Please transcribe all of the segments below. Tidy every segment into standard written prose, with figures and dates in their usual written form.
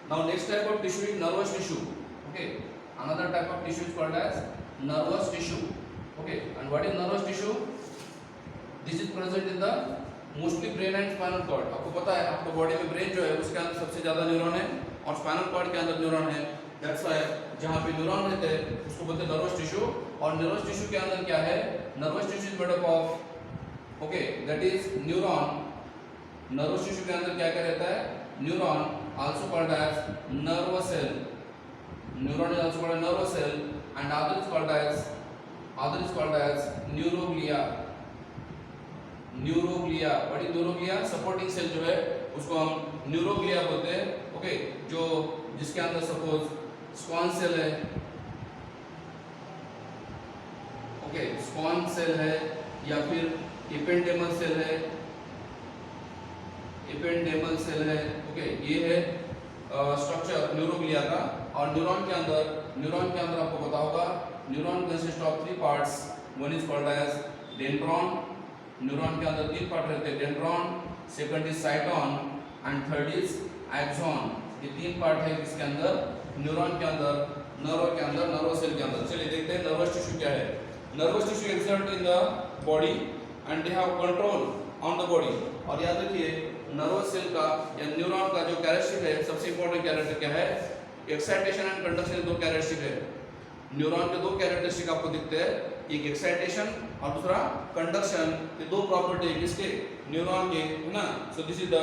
Now next type of tissue is nervous tissue. Okay, another type of tissue is called as nervous tissue. Okay, and what is nervous tissue? This is present in the mostly brain and spinal cord. आपको पता है आपको body में brain जो है उसके अंदर सबसे ज्यादा न्यूरॉन है और स्पाइनल कॉर्ड के अंदर न्यूरॉन है. दैट्स व्हाई जहां पे न्यूरॉन रहते हैं उसको बोलते हैं नर्वस टिश्यू. और नर्वस टिश्यू के अंदर क्या है? Nervous tissue is made up of okay that is neuron. Nervous tissue के अंदर क्या क्या रहता है? Neuron, also called as nerve cell. Neuron is also called nerve cell and other is called as neuroglia. Neuroglia. What is neuroglia? Supporting cell जो है उसको हम न्यूरोग्लिया बोलते हैं. ओके, जो जिसके अंदर सपोज स्क्वान सेल है, ओके स्क्वान सेल है या फिर इपेंडेमल सेल है, इपेंडेमल सेल है. ओके, ये है स्ट्रक्चर न्यूरोग्लिया का. और न्यूरॉन के अंदर आपको पता होगा neuron consist of 3 parts. One is called as dendron. Neuron के अंदर 3 पार्ट रहते हैं. Dendron, second is cyton and third is axon. ये 3 पार्ट है इसके अंदर, न्यूरॉन के अंदर, नर्व सेल के अंदर. चलिए देखते हैं नर्वस टिश्यू क्या है. Nervous tissue exert in the body and they have control on the body. और याद रखिए नर्वस सेल का या न्यूरॉन का जो कैरेक्टरिस्टिक है, सबसे इंपॉर्टेंट कैरेक्टरिस्टिक क्या है? Excitation and conduction. 2 कैरेक्टरिस्टिक है. न्यूरॉन के 2 कैरेक्टरिस्टिक आपको दिखते हैं, एक एक्साइटेशन और दूसरा कंडक्शन. ये 2 प्रॉपर्टी है किसके? न्यूरॉन के, है ना. So this is the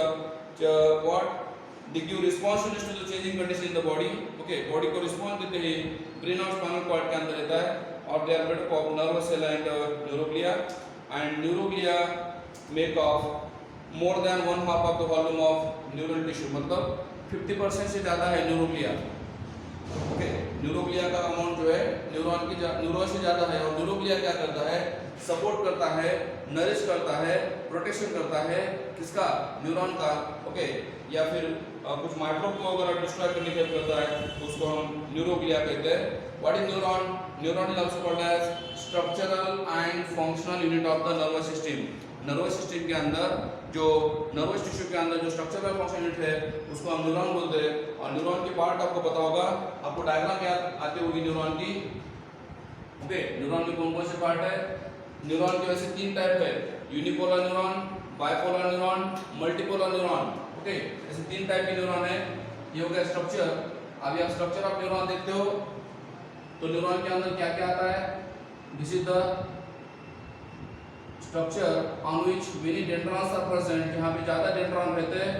what they give responsibility to the changing condition in the body. Okay, body को रिस्पांस देते हैं ब्रेन और स्पाइनल कॉर्ड के अंदर रहता है. और they are made up of nervous cell and neuroglia. And neuroglia make of more than 1/2 of the volume of neural tissue. मतलब 50% से ज्यादा है न्यूरोग्लिया. ओके, न्यूरोग्लिया का अमाउंट जो है न्यूरॉन से ज्यादा है. और न्यूरोग्लिया क्या करता है? सपोर्ट करता है, नरिश करता है, प्रोटेक्शन करता है किसका? न्यूरॉन का. ओके, या फिर कुछ माइक्रोब को अगर डिस्ट्रॉय करने की हेल्प करता है उसको हम न्यूरोग्लिया कहते हैं. What is neuron? Neuron is also called as structural and functional unit of the nervous system. Nervous system के अंदर जो नर्वस टिश्यू के अंदर जो स्ट्रक्चरल फंक्शन यूनिट है उसको हम न्यूरॉन बोलते हैं. और न्यूरॉन की पार्ट आपको पता होगा, आपको डायग्राम याद आती होगी न्यूरॉन की. ओके, न्यूरॉन में कौन कौन से पार्ट है? न्यूरॉन के वैसे 3 टाइप है, unipolar neuron, bipolar neuron, multipolar neuron. Okay, ऐसे 3 टाइप के न्यूरॉन है. ये हो गया स्ट्रक्चर. अभी आप स्ट्रक्चर ऑफ न्यूरॉन देखते हो तो न्यूरॉन के अंदर क्या क्या आता है? This is the structure on which many dendrons are present. जहाँ पे ज़्यादा डेंड्रॉन रहते हैं.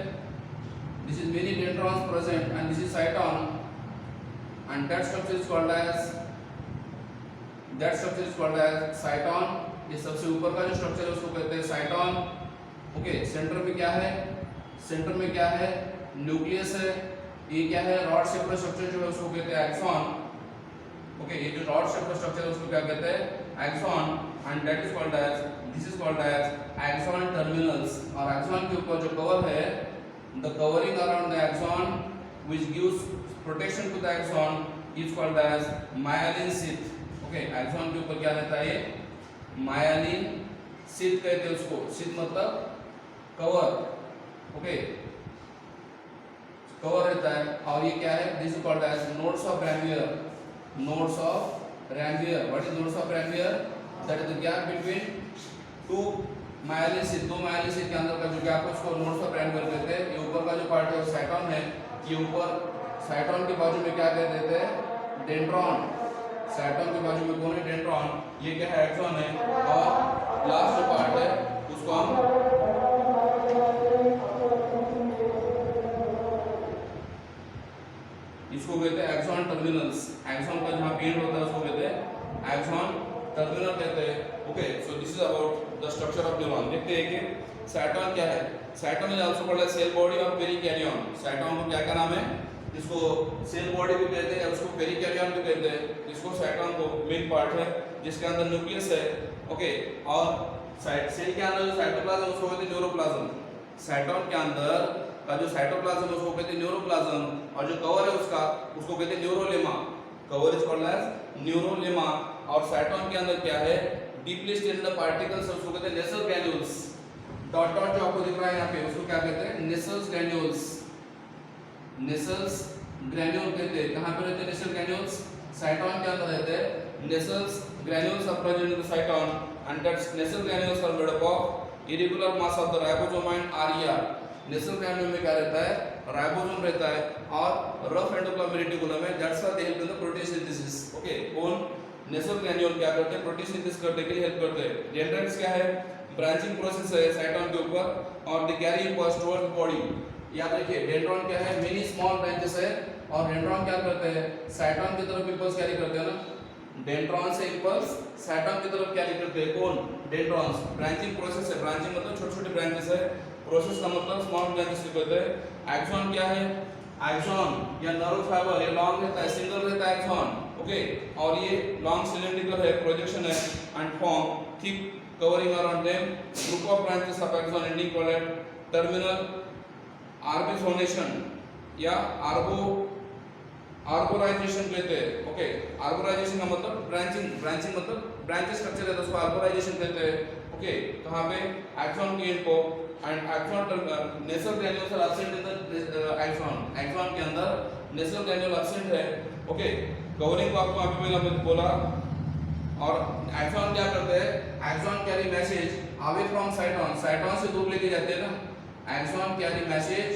This is many dendrons present and this is cyton and that structure is called as cyton. ये सबसे ऊपर का जो स्ट्रक्चर है उसको कहते हैं cyton. ओके, सेंटर में क्या है? सेंटर में क्या है? न्यूक्लियस है. ये क्या है? रॉड शेप का स्ट्रक्चर जो है उसको कहते हैं एक्सॉन. ओके, ये जो रॉड शेप का स्ट्रक्चर है उसको क्या कहते हैं? Axon. And that is called as this is called as axon terminals. और एक्सॉन के ऊपर जो कवर है, the covering around the axon which gives protection to the axon is called as myelin sheath. Okay, axon के ऊपर क्या रहता है? मायलिन शीथ कहते हैं उसको. शीथ मतलब कवर. ओके, कवर रहता है. और ये क्या है? This is called as nodes of Ranvier. Nodes of Ranvier. What is nodes of Ranvier? That is the gap between 2 myelin sheath. 2 myelin sheath के अंदर का जो गैप है उसको नोड्स ऑफ रैम्बियर कहते हैं. ये ऊपर का जो पार्ट है वो साइटॉन है. ये ऊपर साइटॉन के बाजू में क्या कह देते हैं? डेंड्रॉन. साइटॉन के बाजू में कौन है? डेंड्रॉन. ये क्या है? एक्सॉन है. और लास्ट जो पार्ट है उसको हम इसको कहते हैं एक्सॉन टर्मिनल्स. एक्सॉन का जहाँ एंड होता है उसको कहते हैं एक्सॉन टर्मिनल कहते हैं. Okay, so this is about the structure of neuron. देखते हैं कि साइटॉन क्या है. Cyton is also called as cell body of perikaryon. Cyton को क्या क्या नाम है? इसको सेल बॉडी भी कहते हैं, उसको पेरिकैरियन भी कहते हैं. इसको साइटॉन को मेन पार्ट है जिसके अंदर न्यूक्लियस है. ओके, और सेल के अंदर जो साइटोप्लाज्म उसको कहते हैं न्यूरोप्लाज्म. साइटॉन के अंदर का जो साइटोप्लाज्म उसको कहते हैं न्यूरोप्लाज्म. और जो कवर है उसको कहते हैं neurolemma. Cover is called as neurolemma. और साइटॉन के अंदर क्या है? डीपली स्टेन्ड द पार्टिकल्स उसको कहते हैं नेसल ग्रैन्यूल्स. डॉट डॉट जो आपको दिख रहा है यहाँ पे उसको क्या कहते हैं? नेसल ग्रैन्यूल्स. नेसल्स ग्रेन्यूल कहते हैं। कहाँ पे रहते हैं नेसल ग्रेन्यूल्स? साइटोन के अंदर रहते हैं। Nissl's granules are present in the cyton and that's Nissl granules are made up of irregular mass of the ribosome and RER. Nissl granule में क्या रहता है? राइबोसोम रहता है और रफ एंडोप्लाज्मिक रेटिकुलम है, that's why they help in the protein synthesis. Okay, कौन? Nissl granule क्या करते हैं? प्रोटीन सिंथेसिस करने के लिए हेल्प करते हैं। डेंड्राइट्स क्या है? ब्रांचिंग प्रोसेस है साइटोन के ऊपर और they carry impulse towards body. याद रखिए डेंड्रॉन क्या है? मेनी स्मॉल ब्रांचेस है और डेंड्रॉन क्या करते हैं? साइटोन की तरफ इंपल्स कैरी करते हैं ना। डेंड्रॉन से इंपल्स साइटोन की तरफ कैरी करते हैं। कौन? डेंड्रॉन्स। ब्रांचिंग प्रोसेस है, ब्रांचिंग मतलब छोटे-छोटे ब्रांचेस है, प्रोसेस का मतलब स्मॉल ब्रांचेस को कहते हैं। एक्सॉन क्या है? एक्सॉन या नर्व फाइबर ये लॉन्ग रहता है, सिंगल रहता है एक्सॉन। ओके, और ये लॉन्ग सिलेंड्रिकल है, प्रोजेक्शन है and form thick covering around them group of branches of axon ending called terminal arbitration या आर्बोराइजेशन कहते हैं। ओके, आर्बोराइजेशन का मतलब ब्रांचिंग मतलब ब्रांच स्ट्रक्चर है तो उसको आर्बोराइजेशन कहते हैं। ओके, कहाँ पे? एक्सॉन के एंड को and axon Nissl granules are absent in the axon के अंदर नेसल ग्रेन्यूल एब्सेंट है। ओके, कवरिंग को आपको अभी मैंने बोला। और एक्सॉन क्या करते हैं? Axon carry message away from cyton, cyton से दूर लेके जाते हैं ना। Axon carry message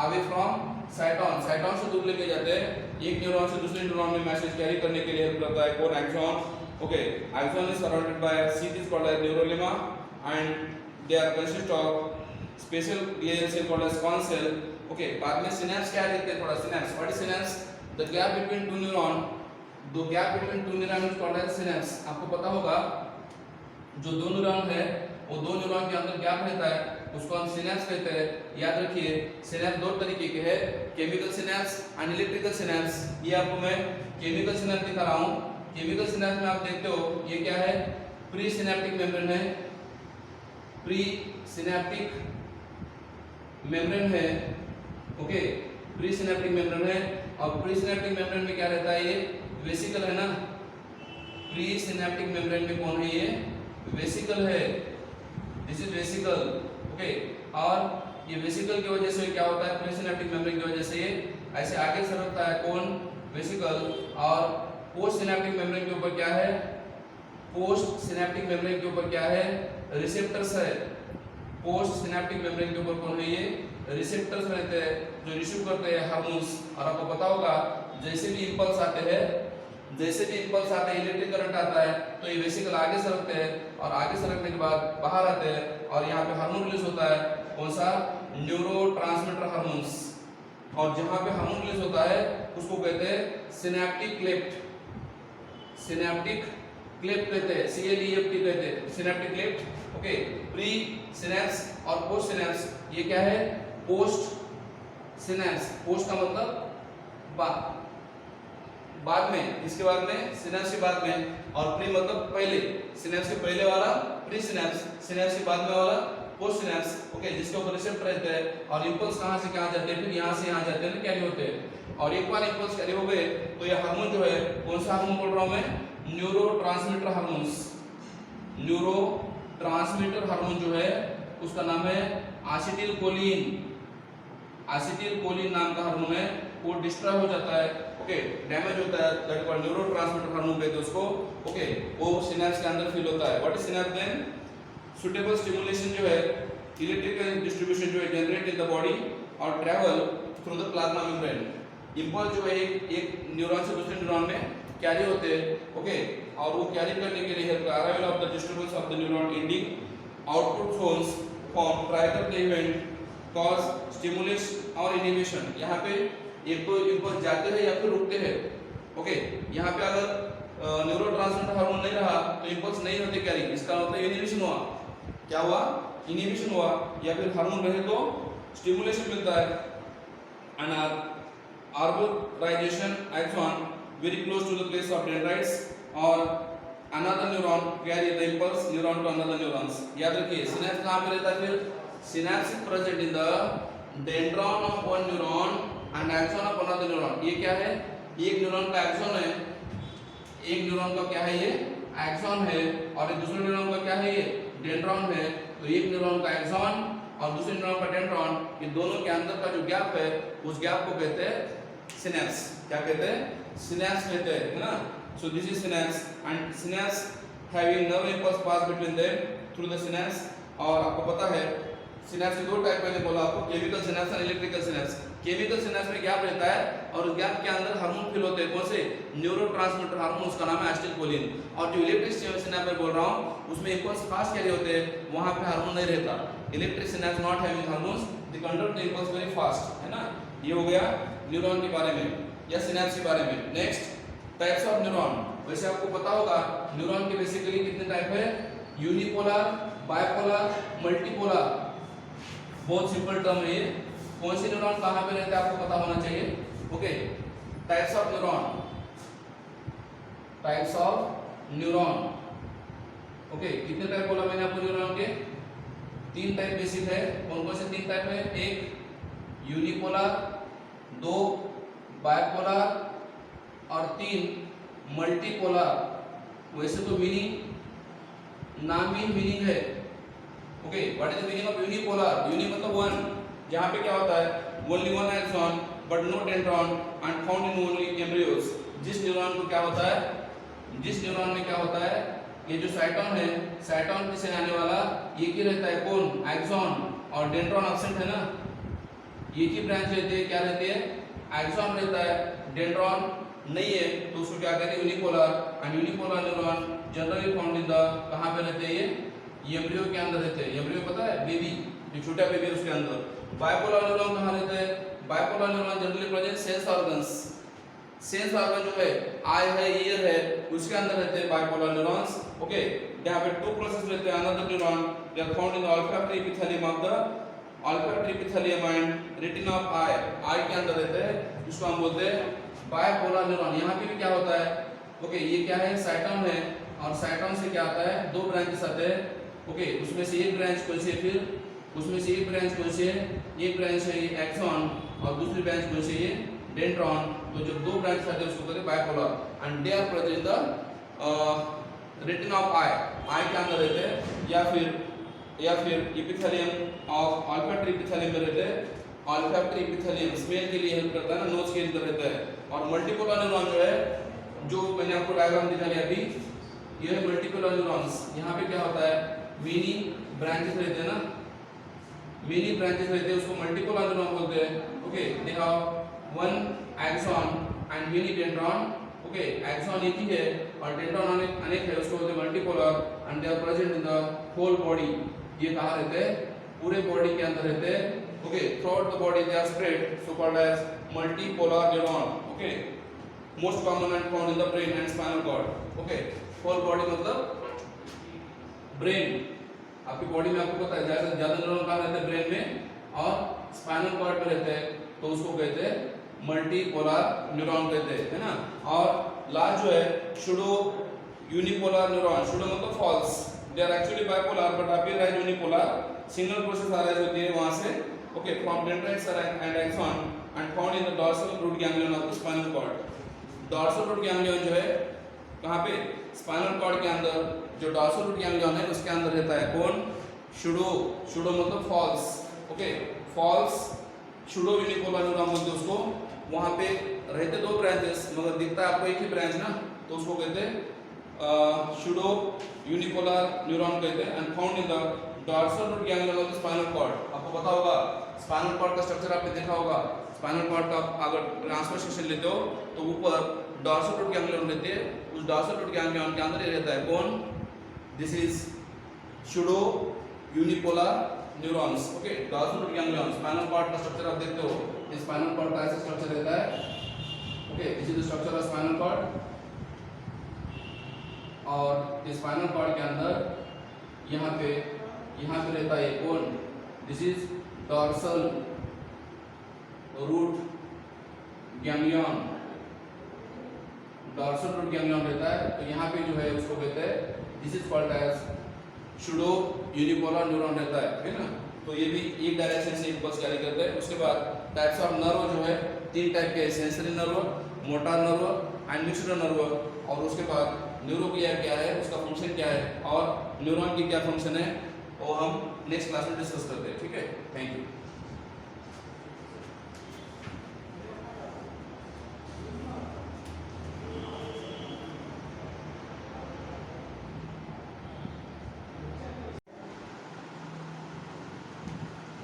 away from cyton, cyton से दूर लेके जाते हैं। एक न्यूरॉन से दूसरे न्यूरॉन में मैसेज कैरी करने के लिए हेल्प करता है कौन? Axon. Okay, axon is surrounded by sheath is called as neurolemma and they are consist of special glial cell called as Schwann cell. Okay, बाद में सिनेप्स क्या देखते हैं? थोड़ा synapse, what is synapse? The gap between two neuron, दो gap between two neuron is called as synapse. आपको पता होगा जो दो न्यूरॉन है वो दो न्यूरॉन के अंदर गैप रहता है उसको हम सिनेप्स कहते हैं। याद रखिए सिनेप्स दो तरीके के हैं, chemical synapse and electrical synapse. ये आपको मैं केमिकल सिनेप्स दिखा रहा हूँ। केमिकल सिनेप्स में आप देखते हो ये क्या है? प्री सिनेप्टिक मेम्ब्रेन है, प्री सिनेप्टिक मेम्ब्रेन है। ओके, प्री सिनेप्टिक मेम्ब्रेन है और प्री सिनेप्टिक मेम्ब्रेन में क्या रहता है? ये वेसिकल है ना। प्री सिनेप्टिक मेम्ब्रेन में कौन है? ये वेसिकल है, दिस इज वेसिकल। ओके, और ये वेसिकल की वजह से क्या होता है? प्री सिनेप्टिक मेम्ब्रेन की वजह से ये ऐसे आगे सरकता है कौन? वेसिकल। और पोस्ट सिनेप्टिक मेम्ब्रेन के ऊपर क्या है? पोस्ट सिनेप्टिक मेम्ब्रेन के ऊपर क्या है? रिसेप्टर्स है। पोस्ट सिनेप्टिक मेम्ब्रेन के ऊपर कौन है? ये रिसेप्टर्स रहते हैं जो रिसीव करते हैं हार्मोन्स। और आपको पता होगा जैसे भी इंपल्स आते हैं, जैसे भी इंपल्स आते हैं, इलेक्ट्रिक करंट आता है तो ये वेसिकल आगे सरकते हैं और आगे सरकने के बाद बाहर आते हैं और यहाँ पे हार्मोन रिलीज होता है। कौन सा? Neurotransmitter hormones. और जहाँ पे हार्मोन रिलीज होता है उसको कहते हैं सिनेप्टिक क्लेफ्ट। सिनेप्टिक क्लेफ्ट कहते हैं, CLEFT कहते हैं, synaptic cleft. Okay, pre synapse और पोस्ट सिनेप्स ये क्या है? Post synapse. पोस्ट का मतलब बाद में, इसके बाद में, सिनेप्स के बाद में, और प्री मतलब पहले। सिनेप्स के पहले वाला प्री सिनेप्स, सिनेप्स के बाद में वाला पोस्ट सिनेप्स। ओके, जिसके ऊपर रिसेप्टर रहते हैं और इंपल्स कहाँ से कहाँ जाते हैं? फिर यहाँ से यहाँ जाते हैं ना, कैरी होते हैं। और एक बार इंपल्स कैरी हो गए तो ये हार्मोन जो है, कौन सा हार्मोन बोल रहा हूँ मैं? Neurotransmitter hormones. न्यूरोट्रांसमीटर हार्मोन जो है उसका नाम है एसिटिलकोलिन। एसिटिलकोलिन नाम का हार्मोन है, वो डिस्ट्रॉय हो जाता है। ओके, डैमेज होता है, दैट कॉल्ड न्यूरोट्रांसमीटर हार्मोन कहते हैं उसको। ओके, वो सिनेप्स के अंदर फील होता है। What is synapse then? Suitable stimulation जो है, इलेक्ट्रिकल डिस्ट्रीब्यूशन जो है जनरेट इन द बॉडी और travel through the plasma membrane. Impulse जो है एक न्यूरॉन से दूसरे न्यूरॉन में कैरी होते हैं। ओके, और वो कैरी करने के लिए help arrival of the disturbance of the neuron ending output zones form prior to the event cause stimulus और इनहिबिशन। यहाँ पे एक तो इंपल्स जाते हैं या फिर रुकते हैं। ओके, यहाँ पे अगर न्यूरोट्रांसमीटर हार्मोन नहीं रहा तो इंपल्स नहीं होते कैरी, इसका मतलब इनहिबिशन हुआ। क्या हुआ? इनहिबिशन हुआ। या फिर हार्मोन रहे तो स्टिमुलेशन मिलता है। And arbitration axon very close to the place of dendrites or another neuron carry the impulse neuron to another neurons। याद रखिए सिनेप्स कहाँ पे रहता है? फिर synapse is present in the dendron of one neuron and axon of another neuron। ये क्या है? एक न्यूरॉन का एक्सॉन है, एक न्यूरॉन का क्या है? ये एक्सॉन है। और एक दूसरे न्यूरॉन का क्या है? ये डेंड्रॉन है। तो एक न्यूरॉन का एक्सॉन और दूसरे न्यूरॉन का डेंड्रॉन, ये दोनों के अंदर का जो गैप है उस गैप को कहते हैं सिनेप्स। क्या कहते हैं? सिनेप्स कहते हैं, है ना। So this is synapse and synapse having nerve impulse pass between them through the synapse. और आपको पता है सिनेप्स के दो टाइप मैंने बोला आपको, केमिकल सिनेप्स और इलेक्ट्रिकल सिनेप्स। केमिकल सिनेप्स में गैप रहता है और उस गैप के अंदर हार्मोन फिल होते हैं। कौन से? न्यूरोट्रांसमीटर हार्मोन, उसका नाम है एसिटिलकोलिन। और जो इलेक्ट्रिक सिनेप्स में बोल रहा हूं उसमें इंपल्स फास्ट कैरी होते हैं, वहां पे हार्मोन नहीं रहता। Electric synapse not having hormones, they conduct the impulse very fast, है ना। ये हो गया न्यूरॉन के बारे में या सिनेप्स के बारे में। Next types of neuron. वैसे आपको पता होगा न्यूरॉन के बेसिकली कितने टाइप है? Unipolar, bipolar, multipolar. बहुत सिंपल टर्म है ये। कौन से न्यूरॉन कहां पे रहते हैं आपको पता होना चाहिए। Okay, types of neuron, types of neuron. Okay, कितने टाइप बोला मैंने आपको न्यूरॉन के? 3 टाइप बेसिक है। कौन कौन से 3 टाइप है? 1 यूनिपोलर, 2 बाइपोलर और 3 मल्टीपोलर। वैसे तो मीनिंग नाम ही मीनिंग है। Okay, what is the meaning of unipolar? Uni मतलब 1, जहां पे क्या होता है? Only 1 axon but no dendron and found in only embryos. जिस न्यूरॉन को क्या होता है? जिस न्यूरॉन में क्या होता है? ये जो साइटोन है, साइटोन से आने वाला एक ही रहता है। कौन? एक्सॉन। और डेंड्रॉन एब्सेंट है ना, एक ही ब्रांच रहती है। क्या रहती है? एक्सॉन रहता है, डेंड्रॉन नहीं है, तो उसको क्या कहते हैं? Unipolar. And unipolar neuron generally found in the, कहां पे रहते हैं? ये एम्ब्रियो के अंदर रहते हैं। एम्ब्रियो पता है? बेबी, जो छोटा बेबी है उसके अंदर। बाइपोलर न्यूरॉन कहां रहते हैं? Bipolar neuron generally present sense organs. Sense organ जो है, आई है, ईयर है, उसके अंदर रहते हैं बाइपोलर न्यूरॉन्स। ओके, यहाँ पे 2 प्रोसेस रहते हैं। Another neuron they are found in the olfactory epithelium of the olfactory epithelium and retina of eye. Eye के अंदर रहते हैं, जिसको हम बोलते हैं बाइपोलर न्यूरॉन। यहाँ पे भी क्या होता है? ओके, ये क्या है? साइटोन है, और साइटोन से क्या आता है? 2 ब्रांचेस आते हैं। ओके, उसमें से एक ब्रांच कौन सी है? फिर उसमें से एक ब्रांच कौन सी है? एक ब्रांच है ये एक्सॉन, और दूसरी ब्रांच कौन सी है? डेंड्रॉन। तो जब 2 ब्रांच आते हैं उसको कहते हैं bipolar and they are present in the retina of eye. Eye के अंदर रहते हैं, या फिर एपिथेलियम ऑफ ऑल्फैक्टरी एपिथेलियम में रहते हैं। ऑल्फैक्टरी एपिथेलियम स्मेल के लिए हेल्प करता है ना, नोज के अंदर रहता है। और मल्टीपोलर न्यूरॉन जो है, जो मैंने आपको डायग्राम दिखा दिया अभी, ये है मल्टीपोलर न्यूरॉन्स। यहाँ पे क्या होता है? मिनी ब्रांचेस रहते हैं ना, मिनी ब्रांचेस रहते हैं, उसको मल्टीपोलर न्यूरॉन बोलते हैं। Okay, they have 1 axon and many dendron. Okay, axon एक ही है और डेंड्रॉन अनेक है, उसको बोलते हैं multipolar and they are present in the whole body. ये कहाँ रहते हैं? पूरे बॉडी के अंदर रहते हैं। Okay, throughout the body they are spread, so called as multipolar neuron. Okay, most common and found in the brain and spinal cord. Okay, whole body मतलब ब्रेन। आपकी बॉडी में आपको पता है ज्यादा न्यूरॉन कहाँ रहते हैं? ब्रेन में, और स्पाइनल कॉर्ड में रहते हैं, तो उसको कहते हैं मल्टीपोलर न्यूरॉन कहते हैं, है ना। और लास्ट जो है सूडो यूनिपोलर न्यूरॉन। सूडो मतलब false, they are actually bipolar but appear as unipolar. Single process arise होती है वहां से। Okay, from dendrites and axon and found in the dorsal root ganglion of the spinal cord. Dorsal root ganglion जो है कहां पे? Spinal cord के अंदर। जो डॉर्सल रूट गैंग्लियन है उसके अंदर रहता है। कौन? सूडो। सूडो मतलब false. Okay, false pseudo unipolar neuron बोलते हैं उसको। वहां पे रहते 2 ब्रांचेस, मगर दिखता है आपको एक ही ब्रांच ना, तो उसको कहते हैं सूडो यूनिपोलर न्यूरॉन कहते हैं। And found in the dorsal root ganglion of the spinal cord. आपको पता होगा स्पाइनल कॉर्ड का स्ट्रक्चर आपने देखा होगा। स्पाइनल कॉर्ड का अगर ट्रांसफर सेक्शन लेते हो तो ऊपर डॉर्सल रूट गैंग्लियन रहते हैं, उस डॉर्सल रूट गैंग्लियन के अंदर ये रहता है। कौन? This is pseudo unipolar neurons. Okay, dorsal root ganglion. Spinal cord का स्ट्रक्चर आप देखते हो, इस स्पाइनल कॉर्ड का ऐसा स्ट्रक्चर रहता है। Okay, this is the structure of spinal cord. और इस स्पाइनल कॉर्ड के अंदर यहाँ पे रहता है कौन? This is dorsal root ganglion. Dorsal root ganglion रहता है, तो यहाँ पे जो है उसको कहते हैं, this is called as pseudo unipolar neuron रहता है ना। तो ये भी एक डायरेक्शन से इंपल्स कैरी करते हैं। उसके बाद टाइप्स ऑफ नर्व जो है 3 टाइप के, sensory nerve, motor nerve and mixed nerve. और उसके बाद न्यूरोग्लिया क्या है, उसका फंक्शन क्या है, और न्यूरॉन की क्या फंक्शन है, वो हम नेक्स्ट क्लास में डिस्कस करते हैं, ठीक है। Thank you.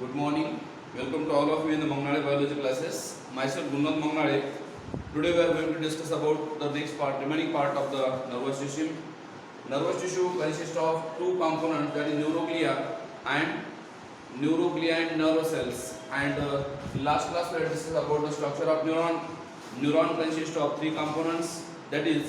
Good morning. Welcome to all of you in the Mangnade biology classes. Myself Gunnath Mangnade. Today we are going to discuss about the next part, remaining part of the nervous system. Nervous tissue consists of two components, that is neuroglia and nerve cells. And last class we had discussed about the structure of neuron. Neuron consists of three components, that is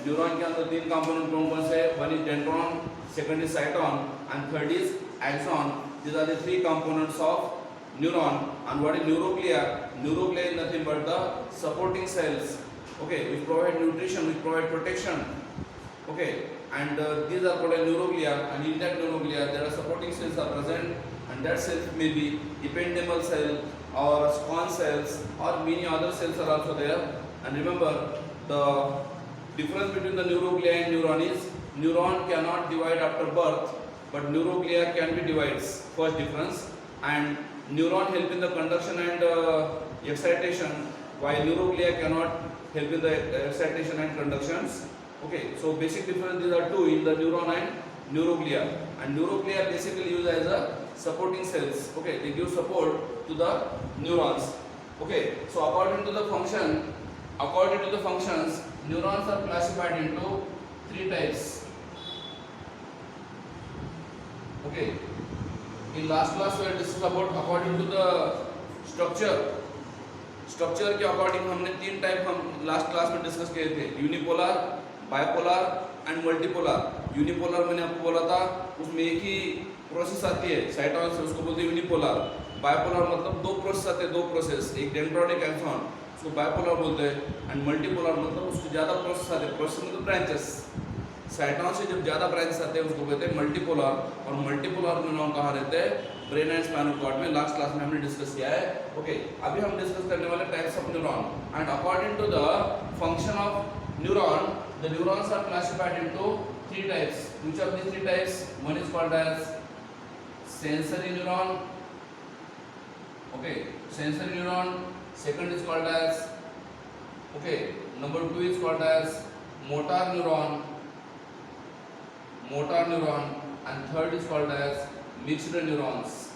neuron के अंदर तीन component कौन-कौन से? One is dendron, second is cyton, and third is axon. These are the three components of neuron. And what is neuroglia? Neuroglia is nothing but the supporting cells, okay, which provide nutrition, which provide protection, okay. And these are called neuroglia. And in that neuroglia there are supporting cells are present, and that cells may be ependymal cell or Schwann cells or many other cells are also there. And remember, the difference between the neuroglia and neuron is neuron cannot divide after birth, but neuroglia can be divided. First difference. And neuron help in the conduction and excitation, while neuroglia cannot help in the excitation and conductions. Okay, so basic difference, these are two in the neuron and neuroglia. And neuroglia basically used as a supporting cells. Okay, they give support to the neurons. Okay, so according to the functions, neurons are classified into three types. Okay, in last class we discussed about according to the structure के according हमने तीन type हम last class में discuss किए थे, unipolar, bipolar and multipolar. Unipolar मैंने आपको बोला था उसमें एक ही प्रोसेस आती है साइटोन से, उसको बोलते हैं यूनिपोलर। बाइपोलर मतलब दो प्रोसेस आते हैं, दो प्रोसेस, एक डेंड्रॉन एक एक्सॉन, उसको बाइपोलर बोलते हैं। एंड मल्टीपोलर मतलब उसको ज़्यादा प्रोसेस आते हैं, प्रोसेस मतलब ब्रांचेस। साइटोन से जब ज़्यादा ब्रांचेस आते हैं उसको कहते हैं मल्टीपोलर। और मल्टीपोलर न्यूरॉन कहाँ रहते हैं? ब्रेन एंड स्पाइनल कॉर्ड में। लास्ट क्लास में हमने डिस्कस किया है। ओके, अभी हम डिस्कस करने वाले types of neuron. And according to the function of neuron, the neurons are classified into three types. Which of these three types? One is called as sensory neuron. Okay, sensory neuron. Second is called as, okay, number two is called as motor neuron. And third is called as mixed neurons.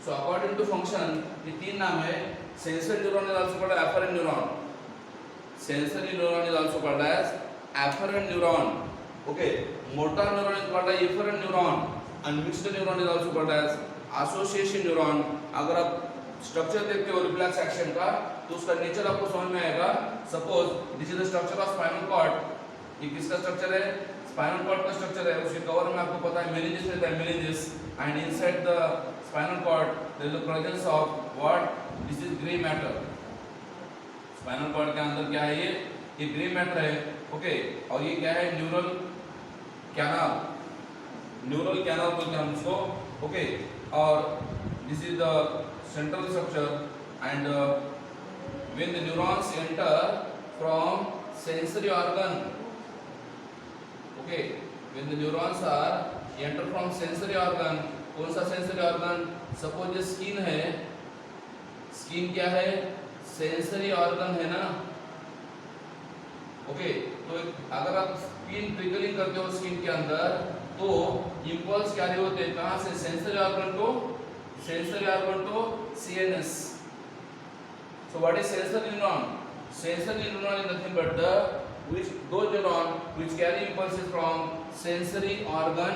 So according to function, ये तीन नाम है. Sensory neuron is also called afferent neuron. Sensory neuron is also called as afferent neuron. Okay, motor neuron is called as efferent neuron, and mixed neuron is also called as association neuron. अगर आप structure देखते हो reflex action का तो उसका nature आपको समझ में आएगा. Suppose this is the structure of spinal cord. ये किसका स्ट्रक्चर है? स्पाइनल कॉर्ड का स्ट्रक्चर है. उसके कवर में आपको पता है मेनिंजेस रहता है, meninges. And inside the spinal cord there is the presence of what? This is grey matter. Spinal cord के अंदर क्या है? ये ग्रे मैटर है. ओके, और ये क्या है? Neural canal. न्यूरल कैनाल बोलते हैं हम उसको. ओके, और this is the central structure. And when the neurons enter from sensory organ, okay, when the neurons are enter from sensory organ, कौन सा sensory organ? suppose ये skin है. skin क्या है? sensory organ है ना. ओके, तो अगर आप स्किन ट्रिगरिंग करते हो स्किन के अंदर तो इंपल्स क्या होते हैं? कहाँ से? सेंसरी ऑर्गन को CNS. So what is sensory neuron? Sensory neuron is nothing but those neuron which carry impulses from sensory organ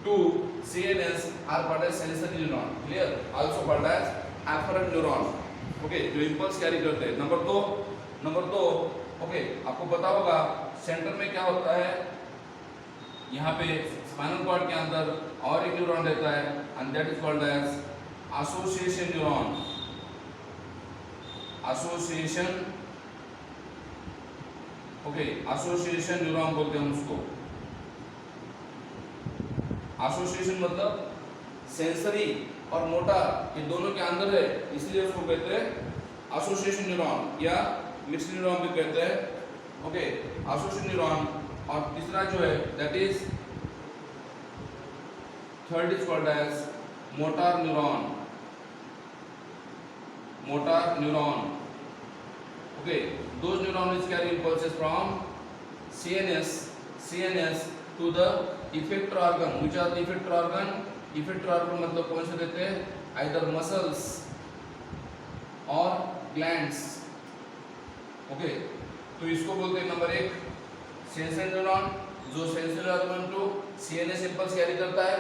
to CNS are called as sensory neuron. Clear? Also called as afferent neuron. Okay, जो impulse carry करते हैं. Number दो, okay, आपको पता होगा centre में क्या होता है? यहाँ पे स्पाइनल कॉर्ड के अंदर और एक न्यूरॉन रहता है, and that is called as association neuron. association neuron बोलते हैं उसको. association मतलब सेंसरी और मोटर ये दोनों के अंदर है, इसलिए उसको कहते हैं association neuron या mixed neuron भी कहते हैं. Okay, association neuron. और तीसरा जो है that is third is called as motor neuron. Motor neuron. Okay, those neurons which carry impulses from CNS to the effector organ. Which are the effector organ? Effector organ मतलब कौन से देते हैं? Either muscles or glands. Okay, तो इसको बोलते हैं number एक सेंसरी न्यूरॉन, जो sensory organ to CNS impulse carry करता है.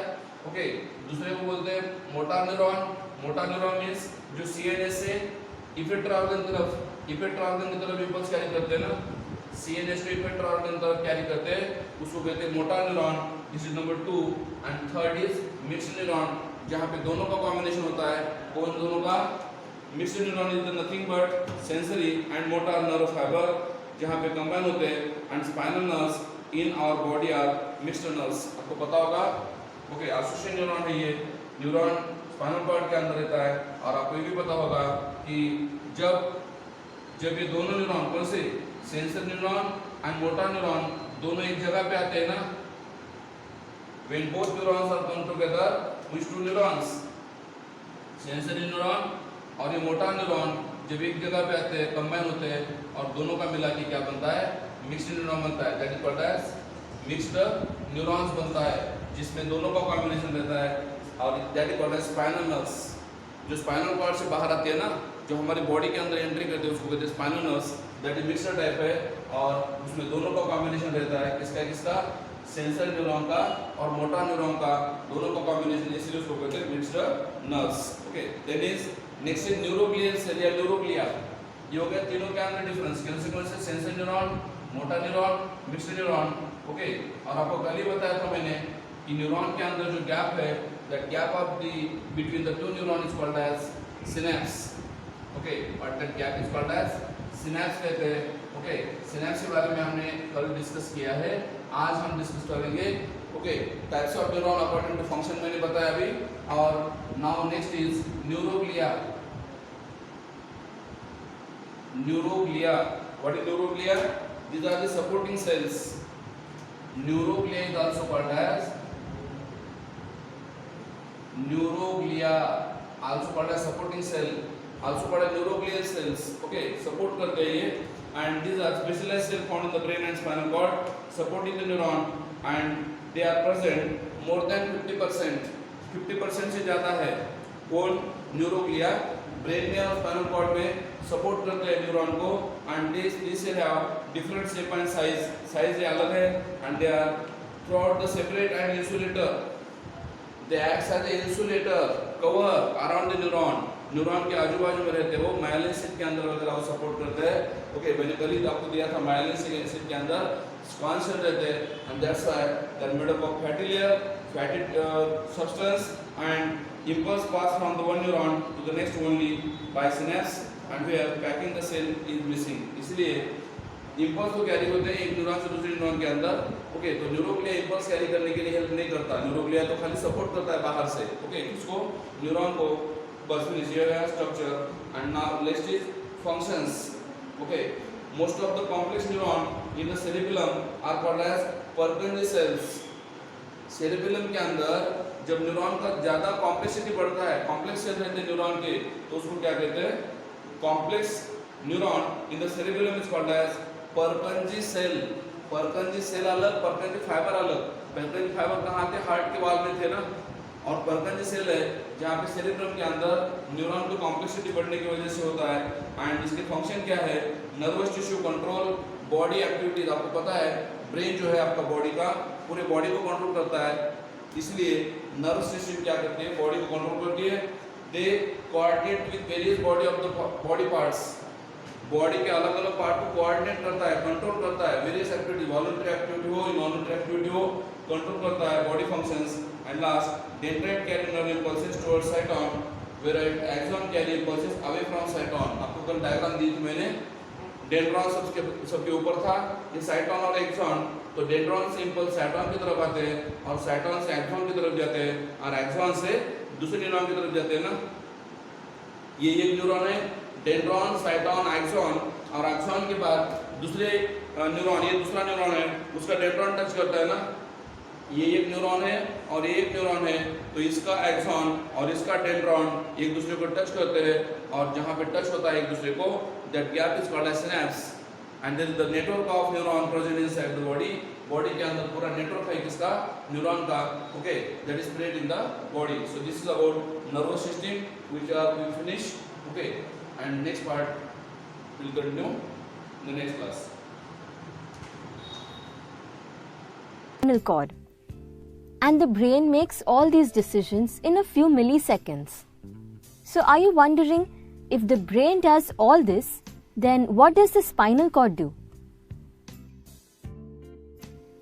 ओके, दूसरे को बोलते हैं motor neuron. Motor neuron means जो सीएनएस से इफेक्टर ऑर्गन की तरफ इंपल्स कैरी करते हैं ना, सीएनएस टू इफेक्टर ऑर्गन तरफ कैरी करते हैं, उसको कहते हैं motor neuron. This is number 2. And third is mixed neuron, जहाँ पे दोनों का कॉम्बिनेशन होता है. कौन दोनों का? Mixed neuron is nothing but sensory and motor nerve fibre, जहाँ पे कंबाइन होते हैं. And spinal nerves in our body are mixed nerves. आपको पता होगा. ओके, एसोसिएशन न्यूरॉन है ये. न्यूरॉन स्पाइनल कॉर्ड के अंदर रहता है. और आपको ये भी पता होगा कि जब ये दोनों न्यूरॉन कौन से sensor neuron and motor neuron दोनों एक जगह पे आते हैं ना, when both neurons are come together, which two neurons? Sensory neuron और ये मोटर न्यूरॉन जब एक जगह पे आते हैं, कंबाइन होते हैं, और दोनों का मिला के क्या बनता है? मिक्स्ड न्यूरॉन बनता है. That is called as mixed neurons बनता है, जिसमें दोनों का कॉम्बिनेशन रहता है. और that is called as spinal nerves. जो स्पाइनल कॉर्ड से बाहर आती है ना, जो हमारी बॉडी के अंदर एंट्री करते हैं, उसको कहते हैं spinal nerves. That is mixed type है, और उसमें दोनों का कॉम्बिनेशन रहता है. किसका? सेंसर न्यूरॉन का और मोटर न्यूरॉन का, दोनों का कॉम्बिनेशन, इसलिए उसको कहते हैं mixed nerves. Okay, then is next is neuroglial cell या न्यूरोग्लिया. ये हो गया तीनों के अंदर डिफरेंस. कौन से? Sensor neuron, motor neuron, mixed neuron. Okay, और आपको कल ही बताया था मैंने कि न्यूरॉन के अंदर जो गैप है, that gap of the between the two neuron is called as synapse. Okay, और that gap is called as synapse कहते हैं. ओके, सिनेप्स के बारे में हमने कल डिस्कस किया है, आज हम डिस्कस करेंगे. Okay, types of neuron according to function मैंने बताया अभी. और now next is neuroglia. Neuroglia, what is neuroglia? These are the supporting cells. Neuroglia is also called as supporting cell, also called as neuroglial cells. Okay, support करते हैं ये. And these are specialized cells found in the brain and spinal cord, supporting the neuron, and they are present more than 50%. 50% से ज़्यादा है. कौन? Neuroglia. Brain में और spinal cord में सपोर्ट करते हैं न्यूरॉन को. And this have different shape and size ये अलग है. And they are throughout the separate and insulator. They act as a insulator cover around the neuron. Neuron के आजू बाजू में रहते हैं वो. मायलिन शीथ के अंदर वगैरह वो सपोर्ट करते हैं. ओके, मैंने कल ही आपको दिया था मायलिन शीथ के अंदर स्क्वांश रहते हैं. And that's why they are made up of fatty layer, fatty substance, and impulse pass from the one neuron to the next only by synapse, and where packing the cell is missing. इसलिए impulse को carry होते हैं एक neuron से दूसरे neuron के अंदर. Okay, तो न्यूरोग्लिया impulse कैरी करने के लिए हेल्प नहीं करता. न्यूरोग्लिया तो खाली सपोर्ट करता है बाहर से. ओके, इसको न्यूरॉन को बस में लिया structure. And now next is functions. Okay, most of the complex neuron in the cerebellum are called as Purkinje cells. Cerebellum के अंदर जब न्यूरॉन का ज़्यादा कॉम्प्लेक्सिटी बढ़ता है, कॉम्प्लेक्स सेल रहते हैं न्यूरॉन के, तो उसको क्या कहते हैं? Complex neuron in the cerebellum is called as Purkinje cell. Purkinje cell अलग, पर्किंजी फाइबर अलग. पर्किंजी फाइबर कहाँ थे? हार्ट के वाल में थे ना. और पर्किंजी सेल है जहाँ पे सेरिबेलम के अंदर न्यूरॉन की कॉम्प्लेक्सिटी बढ़ने की वजह से होता है. एंड इसके फंक्शन क्या है? Nervous tissue control, body activities. आपको पता है ब्रेन जो है आपका बॉडी का, पूरे बॉडी को कंट्रोल करता है. इसलिए नर्व सिस्टम क्या करती है? बॉडी को कंट्रोल करती है. They coordinate with various body of the body parts. Body के अलग अलग पार्ट को कोऑर्डिनेट करता है, कंट्रोल करता है. वेरियस एक्टिविटी, वॉलंटरी एक्टिविटी हो, इनवॉलंटरी एक्टिविटी हो, कंट्रोल करता है body functions. And last, dendrite carry nerve impulses towards cyton, whereas axon carry impulses away from cyton. आपको कल डायग्राम दी थी मैंने. डेंड्रॉन सबके ऊपर था, ये साइटोन और एक्सॉन. तो डेंड्रॉन से इंपल्स साइटोन की तरफ आते हैं, और साइटोन से एक्सॉन की तरफ जाते हैं, और एक्सॉन से दूसरे न्यूरॉन की तरफ जाते हैं ना. ये एक न्यूरॉन है, डेंड्रॉन, साइटोन, एक्सॉन, और एक्सॉन के बाद दूसरे न्यूरॉन, ये दूसरा न्यूरॉन है, उसका डेंड्रॉन टच करता है ना. ये एक न्यूरॉन है और ये एक न्यूरॉन है, तो इसका एक्सॉन और इसका डेंड्रॉन एक दूसरे को टच करते हैं, और जहाँ पे टच होता है एक दूसरे को, that gap is called as synapse, and there is the network of neuron present inside the body. Body के अंदर पूरा नेटवर्क है किसका, न्यूरॉन का, okay, that is present in the body. So this is about nervous system which we finish, okay, and next part will continue in the next class. Spinal cord. And the brain makes all these decisions in a few milliseconds. So are you wondering, if the brain does all this, then what does the spinal cord do?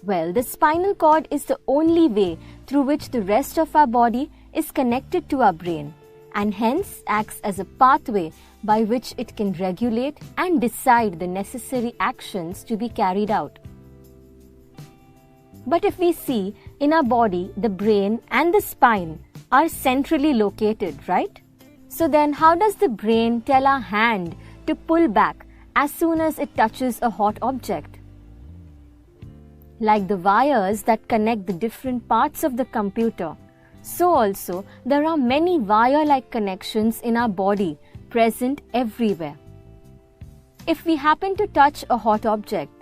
Well, the spinal cord is the only way through which the rest of our body is connected to our brain, and hence acts as a pathway by which it can regulate and decide the necessary actions to be carried out. But if we see, in our body, the brain and the spine are centrally located, right? So then how does the brain tell our hand to pull back as soon as it touches a hot object? Like the wires that connect the different parts of the computer, so also there are many wire-like connections in our body present everywhere. If we happen to touch a hot object,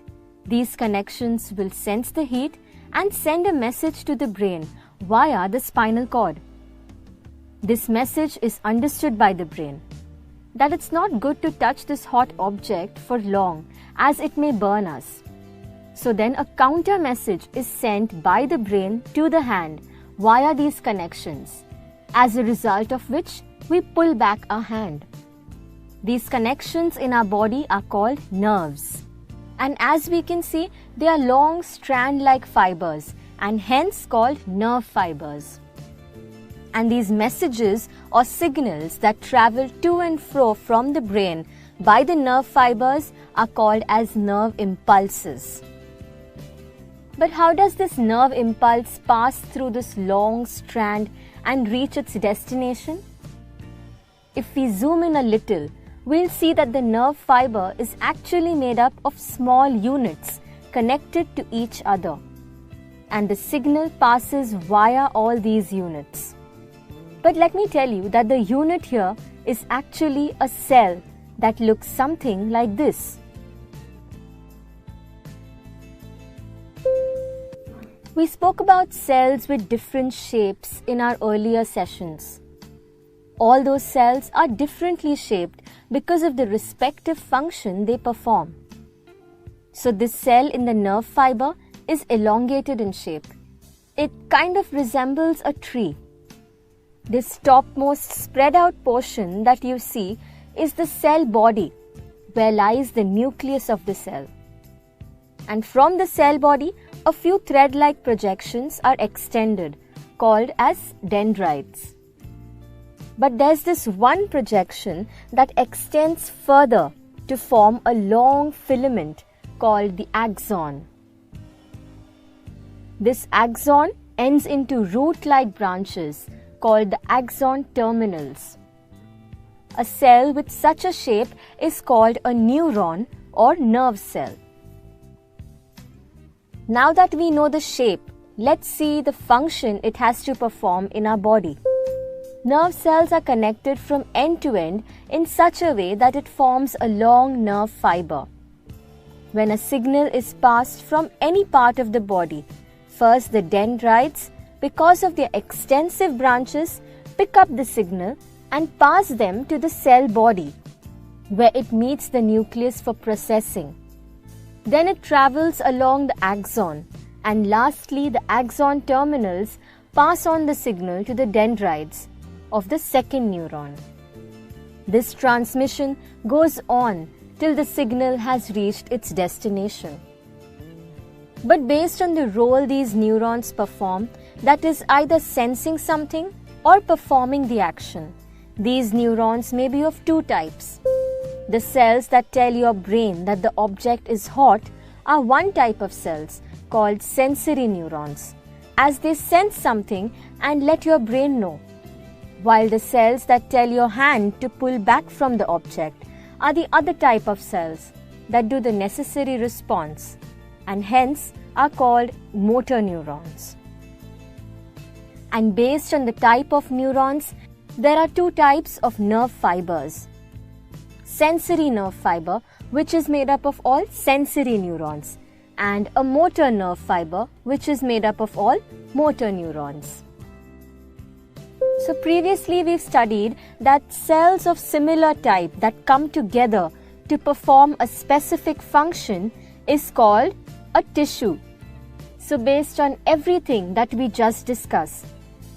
these connections will sense the heat and send a message to the brain via the spinal cord. This message is understood by the brain that it's not good to touch this hot object for long, as it may burn us. So then a counter message is sent by the brain to the hand via these connections, as a result of which we pull back our hand. These connections in our body are called nerves. And as we can see, they are long strand-like fibers and hence called nerve fibers. And these messages or signals that travel to and fro from the brain by the nerve fibers are called as nerve impulses. But how does this nerve impulse pass through this long strand and reach its destination? If we zoom in a little, we'll see that the nerve fiber is actually made up of small units connected to each other, and the signal passes via all these units. But let me tell you that the unit here is actually a cell that looks something like this. We spoke about cells with different shapes in our earlier sessions. All those cells are differently shaped because of the respective function they perform. So this cell in the nerve fiber is elongated in shape. It kind of resembles a tree. This topmost spread out portion that you see is the cell body, where lies the nucleus of the cell. And from the cell body, a few thread-like projections are extended, called as dendrites. But there's this one projection that extends further to form a long filament called the axon. This axon ends into root-like branches called the axon terminals. A cell with such a shape is called a neuron or nerve cell. Now that we know the shape, let's see the function it has to perform in our body. Nerve cells are connected from end to end in such a way that it forms a long nerve fiber. When a signal is passed from any part of the body, first the dendrites, because of their extensive branches, pick up the signal and pass them to the cell body, where it meets the nucleus for processing. Then it travels along the axon, and lastly the axon terminals pass on the signal to the dendrites of the second neuron. This transmission goes on till the signal has reached its destination. But based on the role these neurons perform, that is either sensing something or performing the action, these neurons may be of two types. The cells that tell your brain that the object is hot are one type of cells called sensory neurons, as they sense something and let your brain know, while the cells that tell your hand to pull back from the object are the other type of cells that do the necessary response and hence are called motor neurons. And based on the type of neurons, there are two types of nerve fibers. Sensory nerve fiber, which is made up of all sensory neurons, and a motor nerve fiber, which is made up of all motor neurons. So previously we've studied that cells of similar type that come together to perform a specific function is called a tissue. So based on everything that we just discussed,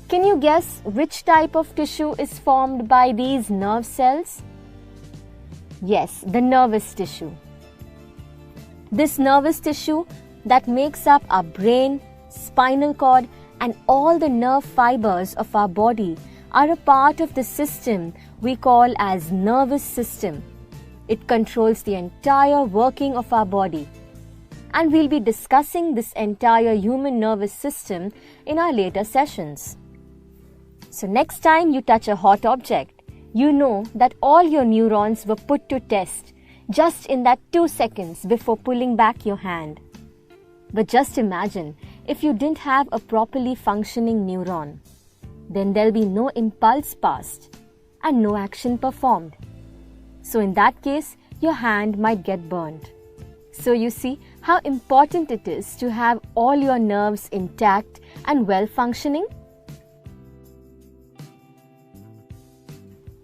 can you guess which type of tissue is formed by these nerve cells? Yes, the nervous tissue. This nervous tissue that makes up our brain, spinal cord, and all the nerve fibers of our body are a part of the system we call as nervous system. It controls the entire working of our body. And we'll be discussing this entire human nervous system in our later sessions. So next time you touch a hot object, you know that all your neurons were put to test just in that 2 seconds before pulling back your hand. But just imagine if you didn't have a properly functioning neuron, then there'll be no impulse passed and no action performed. So in that case, your hand might get burned. So you see how important it is to have all your nerves intact and well functioning?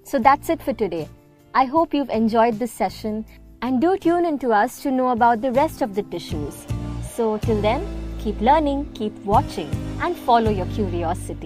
So that's it for today. I hope you've enjoyed this session and do tune into us to know about the rest of the tissues. So till then, keep learning, keep watching, and follow your curiosity.